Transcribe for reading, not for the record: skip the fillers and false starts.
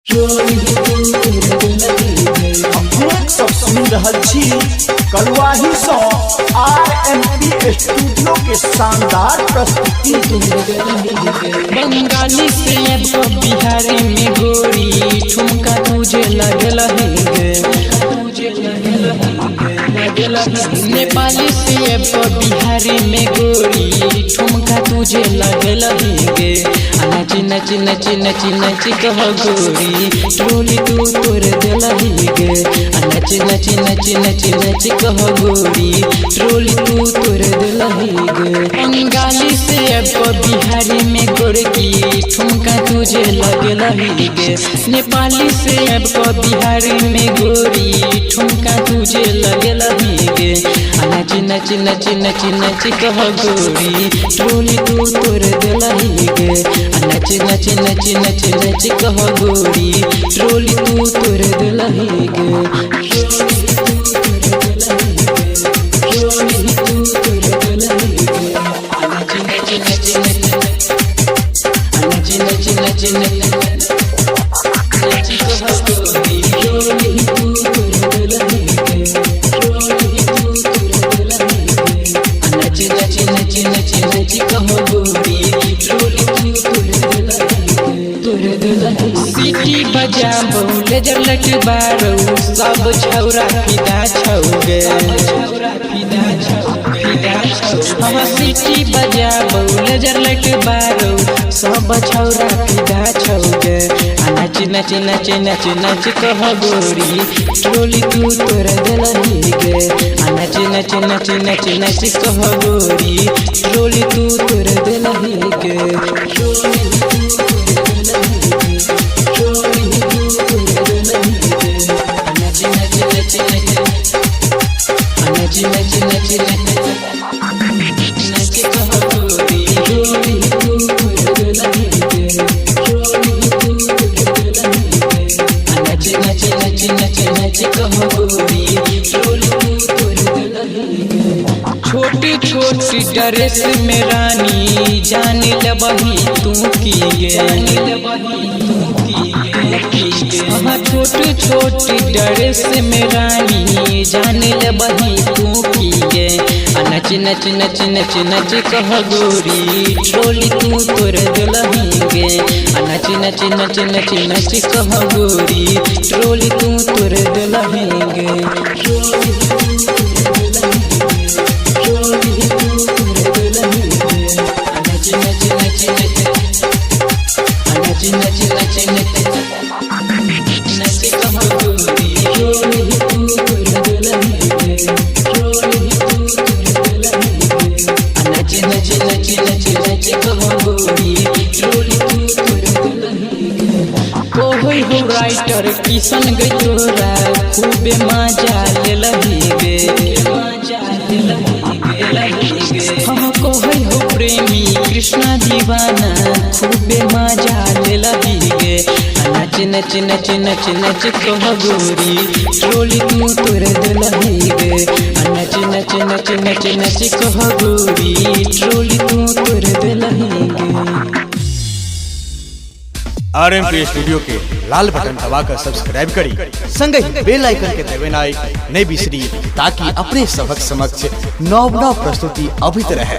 सब सुन रहल छी कलवाही सो RMP स्टूडियो के शानदार प्रस्तुति। बंगाली से अब बिहारी में गोरी ठुमका तुझे लगल है, नेपाली से अब बिहारी में गोरी ठुमका तुझे लगल है। नची नची नची नची नची कह गोरी टोली तू तोर दिल गे। नची नची नची नची नची कह गोरी टोली तू तोर दिल गे। बंगाली से अब बिहारी में गोरकी ठुमका तुझे लगल गे। नेपाली से अब बिहारी में गोरी ठुमका तुझे लगल गे। नची नची नची नची नची कह गोरी टोली तू तोर दिल गे। नची नची नची नची नची कह गोरी टोली तू तोर दिल गे। सीटी बजाबो लेजर लट बारो सब छौरा फिदा छौगे। हम सीटी बजाबो लेजर लट बारो सब छौरा फिदा छौगे। नच नच नच नच नच कह गोरी टोली तू तोर दिल गे। नच नच नच नच नच कह गोरी टोली तू तोर दिल गे। छोटी छोटी ड्रेस में रानी जान लबही तू किए। छोटी छोटी ड्रेस में रानी जान लबही तू किए। नच नच नच नच नच कह गोरी टोली तू तोर दिल गे। नच नच नच नच नच कह गोरी टोली तू तोर दिल गे। राइटर किशन गई तोरा खूबे मजा ले गे। हम कहे हो प्रेमी कृष्णा दीवाना खूबे मजा ले गे। नच नच नच नच नच कह गोरी टोली तू तोर दिल गे। नच नच नच नच नच कह गोरी टोली तू तोर दिल गे। RMP स्टूडियो के लाल बटन दबाकर सब्सक्राइब करी संगे बेल आइकन के दबानाई नहीं बिसरी ताकि अपने सबक समक्ष नव प्रस्तुति अभित रहे।